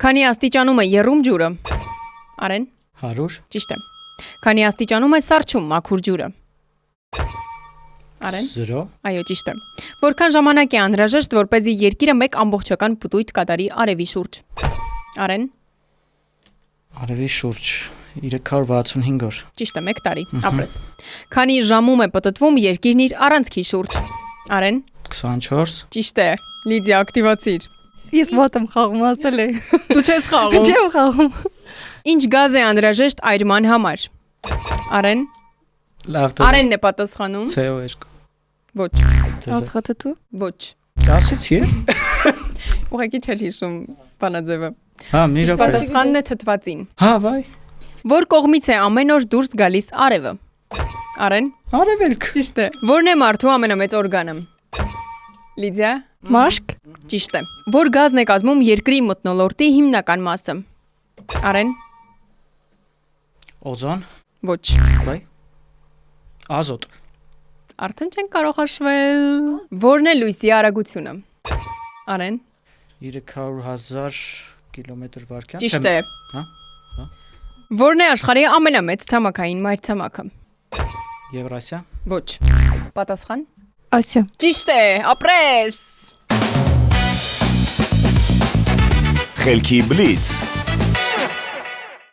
Քանի աստիճանում է եռում ջուրը։ Արեն։ 100 Ճիշտ է։ Քանի աստիճանում է սառչում մաքուր ջուրը։ Արեն։ 0 Այո, ճիշտ է։ Որքան ժամանակ է անհրաժեշտ, որպեսզի երկիրը մեկ ամբողջական պտույտ կատարի արևի շուրջ։ Արեն։ Արևի շուրջ 365 օր Ճիշտ է, 1 տարի, ապրես։ Քանի ժամում է պտտվում երկիրն իր առանցքի շուրջ։ Արեն։ 24 Ճիշտ է։ Լիդիա, ակտիվացիր։ Ես ոտ եմ խաղում, ասել է։ Դու չես խաղում։ Չեմ խաղում։ Ինչ գազ է անհրաժեշտ այրման համար։ Արեն։ Լավ դու Արենն է պատասխանում։ CO2 Ոչ։ Ածխաթթու։ Ոչ։ Ասեցի է Ուղղակի չէր հիշում բանաձևը։ Հա մի րոպե Պատասխանն է թթվածին։ Հա վայ Որ կողմից է ամեն օր դուրս գալիս արևը։ Արեն։ Արևելք Ճիշտ է։ Որն է մարդու ամենամեծ օրգանը։ Լիդիա։ Մաշկ։ Ճիշտ է։ Որ գազն է կազմում երկրի մթնոլորտի հիմնական մասը։ Արեն։ Օզոն Ոչ։ վայ Ազոտ Արդեն չեն կարող հաշվել։ Որն է լույսի արագությունը։ Արեն։ 300,000 կիլոմետր/վայրկյան Ճիշտ է։ Հա Որն է աշխարհի ամենամեծ ցամաքային մայրցամաքը։ Եվրասիա Ոչ։ Պատասխան։ Ասիա։ Ճիշտ է, ապրես։ Խելքի բլից